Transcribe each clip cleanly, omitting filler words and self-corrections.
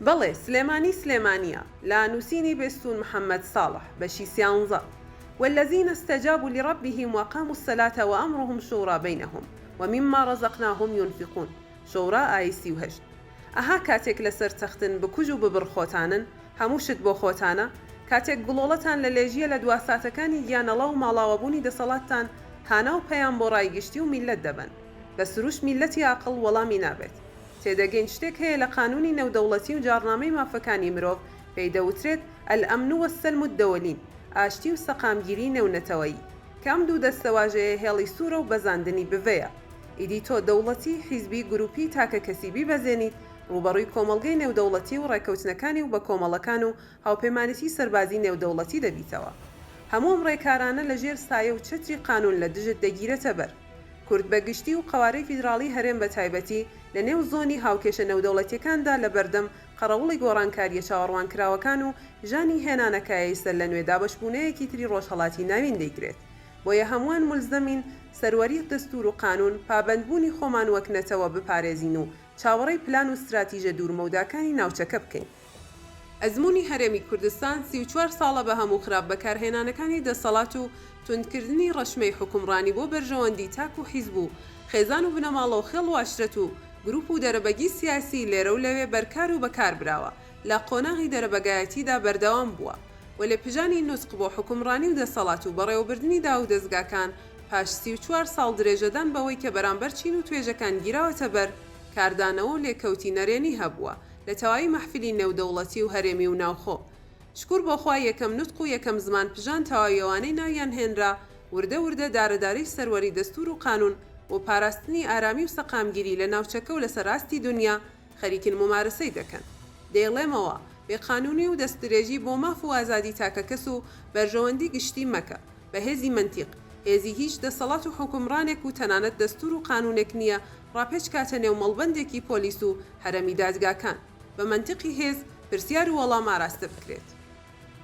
بەڵێ سلێمانی سلێمانیە لا نووسینی بێستون محەممەد ساڵح بەشی سیانزە والذين استجابوا لربهم وقاموا الصلاة وأمرهم شورى بينهم ومما رزقناهم ينفقون شورى آيسي وهشت ئەها کاتێک لەسەر تەختن بکوژ و ببڕ خۆتانن هەمووشت بۆ خۆتانە کاتێک گوڵۆڵەتان لە لێژیە لە دواساتەکانی گیانەڵا و ماڵاوەبوونی دەسەڵاتتان هانا و پەیان بۆ ڕایگشتی و میلەت دەبن بە سروش میلەتی عاقڵ وەڵامی نابێت تێدەگەین شتێک هەیە لە قانونی نێودەوڵەتی و جارنامەی مافەکانی مرۆڤ پێی دەوترێت ئەلئەمن وەسەلم الدەوەلین ئاشتی و سەقامگیری نێونەتەوەیی کام دوو دەستەواژەیە هێڵی سوورە و بەزاندنی بڤەیە ئیدی تۆ دەوڵەتی حیزبی گروپی تاکە کەسیبی بەزێنیت ڕوبەڕووی کۆمەڵگەی نێودەوڵەتی و ڕێکەوتنەکانی و بە کۆمەڵەکان و هاوپەیمانەتی سەربازی نێودەوڵەتی دەبیتەوە هەموو ڕێکارانە لەژێر سایە و چەتری قانون لە دژت دەگیرێتە بەر کورد بەگشتی و قەوارەی فیدراڵی هەرێم بە تایبەتی لە نێو زۆنی هاوکێشە نێودەوڵەتیەکاندا لە بەردەم قەڕەوڵی گۆڕانکاریە چاوەڕوانکراوەکان و ژانی هێنانەکایەی سەر لە نوێدا بەشبوونەیەکی تری ڕۆژهەڵاتی ناوین دەیگرێت بۆیە هەمووان مولزەمین سەروەری دەستور و قانون پابەندبوونی خۆمان وەک نەتەوە بپارێزین و چاوەڕێی پلان و استراتیژە دوورمەوداکانی ناوچەکە بکەین. ئەزمموی هەرێمی کوردستان 34 ساڵە بە هەموو خراپ بەکارهێنانەکانی دەسەڵات و توندکردنی ڕەشمەی حکومڕانی بۆ بەرژەوەندی تاک و حیزب و خێزان و بنەماڵە و خێڵ و عەشرەت و گروپ و دەرەبەگی سیاسی لێرە و لەوێ بەرکار و بەکاربراوە لە قۆناغی دەرەبەگایەتیدا بەردەوام بووە و لە پژانی نوسق بۆ حکومڕانی و دەسەڵات و بەڕێوەبردننی دا و دەستگاکان پاش 34 ساڵ درێژەدان بەوەی کە بەرامبەر چین و توێژەکان گیراوەتە بەر کاردانەوە و لێکەوتی نەرێنی هەبووە لە تەواوی مەحفلی نێودەوڵەتی و هەرێمی و ناوخۆ شکور بۆ خوا یەکەم نوتق و یەکەم زمان پژان تەواویەوانەی ناویان هێنرا وردە وردە دارەداری سەروەری دەستور و قانون و پاراستنی ئارامی و سەقامگیری لە ناوچەکە و لەسەر ڕاستی دنیا خەریکن ممارسەی دەکەن دەیڵێمەوە بێقانونی و دەستدرێژی بۆ ماف و ئازادی تاکە کەس و بەرژەوەندی گشتی مەکە بە هێزی منتیق هێزی هیچ دەسەڵات و حکومڕانێک و تەنانەت دەستور و قانونێک نییە ڕاپێچ کاتە نێو مەڵبەندێکی پۆلیس و هەرەمی دادگاکان بە منتیقی هێز پرسیار و وەڵام ئاراستە بکرێت.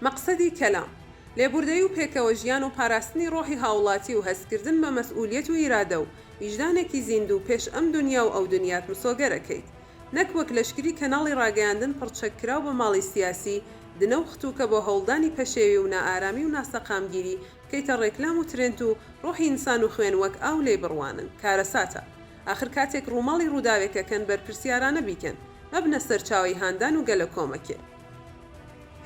مەقسەدی کەلام لێبوردەی و پێکەوە ژیان و پاراستنی ڕۆحی هاوڵاتی و هەستکردن بە مەسئولیەت و ئیرادە و ویژدانێکی زیندوو پێش ئەم دنیا و ئەو دنیات مسۆگەرەکەیت نەک وەک لەشکری کەناڵی ڕاگەیاندن پڕچەکراو بە ماڵی سیاسی دنە و ختووکە بۆ هەوڵدانی پەشێوی و نائارامی و ناسەقامگیری کەیتە ڕێکلام و ترێنت و ڕۆحی ئینسان و خوێن وەک ئاو لێ بڕوانن کارەساتە ئاخر کاتێک ڕووماڵی ڕووداوێکەکەن بەرپرسیارانە بیکەن مەبنە سەرچاوی هاندان و گەلە کۆمەکێ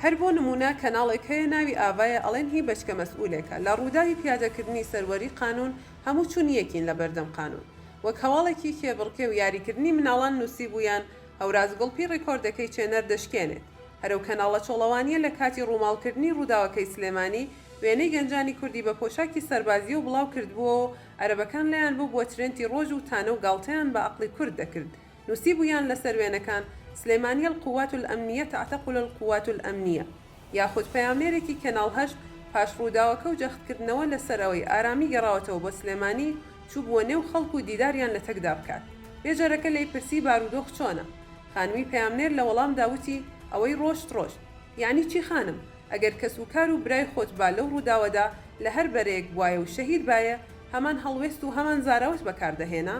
هەر بۆ نمونە کەناڵێک هەیە ناوی ئاڤایە ئەڵێن هی بەچکە مەسئولێکە لە ڕووداوی پیادەکردنی سەروەری قانون هەموو چوونیەکین لە بەردەم قانون وەک هەواڵێکی کێبڕکێ و یاریکردنی مناڵان نووسی بوویان هەورازگڵپی ڕێکۆردەکەی چێنەر دەشکێنێت هەرو کەناڵە چۆڵەوانیە لە کاتی ڕووماڵکردنی ڕووداوەکەی سلێمانی وێنەی گەنجانی کوردی بە پۆشاکی سەربازی و بڵاو کردبووە و عەرەبەکان لەیان بوو بۆ ترێنتی ڕۆژ و تانە و گاڵتەیان بە عەقڵی کورد دەکرد نووسی بوویان لەسەر وێنەکان سلێمانیە القوات الأمنية تعتقل القوات الأمنية یاخود پەیامنێرێکی کەناڵ هەشت پاش ڕووداوەکە و جەختکردنەوە لەسەرەوەی ئارامی گەڕاوەتەوە بۆ سلێمانی چوو بووە نێو خەڵک و دیداریان لە تەکدا بکات بێجارەکە لی پرسی بارودۆخ چۆنە خانووی پەیامنێر لە وەڵام داوتی ئەوەی ڕۆشت ڕۆژ یعنی چی خانم ئەگەر کەس و کار و برای خۆت با لەو ڕووداوەدا لە هەر بەرەیەک بواە و شەهید باە هەمان هەڵوێست و هەمان زاراوت بەکاردەهێنا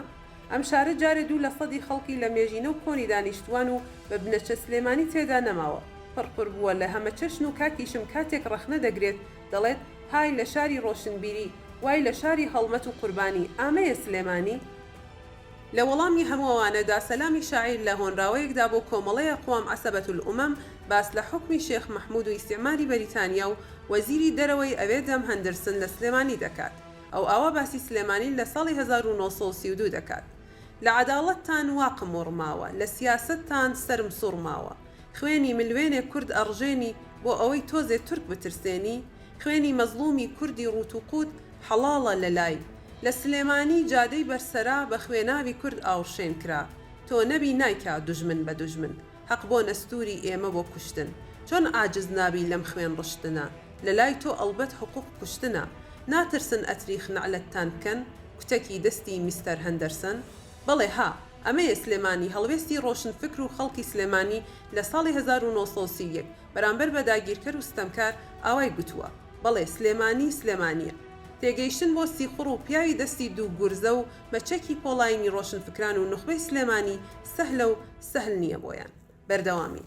ئەم شارە جارێ دوو لە سەدی خەڵکی لە مێژینە و کۆنی دانیشتوان و بە بنەچە سلێمانی تێدا نەماوە پڕپڕ بووە لە هەمە چەشن و کاکیشم کاتێک ڕەخنە دەگرێت دەڵێت های لە شاری ڕۆشنبیری وای لە شاری هەڵمەت و قوربانی ئامەیە سلێمانی لە وەڵامی هەمووانەدا سەلامی شاعیر لە هۆنراوەیەکدا بۆ کۆمەڵەیە قوام عەسەبەت الئومەم باس لە حوکمی شێخ مەحموود و ئیستیعماری بەریتانیا و وەزیری دەرەوەی ئەوێ دەم هەندرسن لە سلێمانی دەکات ئەو ئاوا باسی سلێمانی لە ساڵی 1932 دەکات لە عەداڵەتتان واقم وڕماوە لە سیاسەتتان سەرم سوڕماوە خوێنی ملوێنێ کورد ئەڕژێنی بۆ ئەوەی تۆزێ تورک بترسێنی خوێنی مەزلومی کوردی ڕوت و قوت حەڵاڵە لەلای لە سلێمانی جادەی بەرسەرا بە خوێناوی کورد ئاوڕشێن کرا تۆ نەبی نایکا دوژمن بە دوژمن حەق بۆ نەستوری ئێمە بۆ کوشتن چۆن ئاجز نابی لەم خوێن ڕشتنە لەلای تۆ ئەڵبەت حقوق کوشتنە ناترسن ئەتریخ نەعلەتتان بکەن کوتەکی دەستی میستەر هەندەرسن بەڵێ ها ئەمەیە سلێمانی هەڵوێستی ڕۆشن فکر و خەڵکی سلێمانی لە ساڵی 1931 بەرامبەر بە داگیرکەر و ستەمکار ئاوای گوتووە بەڵێ سلێمانی سلێمانیە تێگەیشتن بۆ سیخڕ و پیاوی دەستی دوو گورزە و مەچەکی پۆڵاینی ڕۆشنفکران و نخبەی سلێمانی سەهلە و سەهل نییە بۆیان بەردەوامی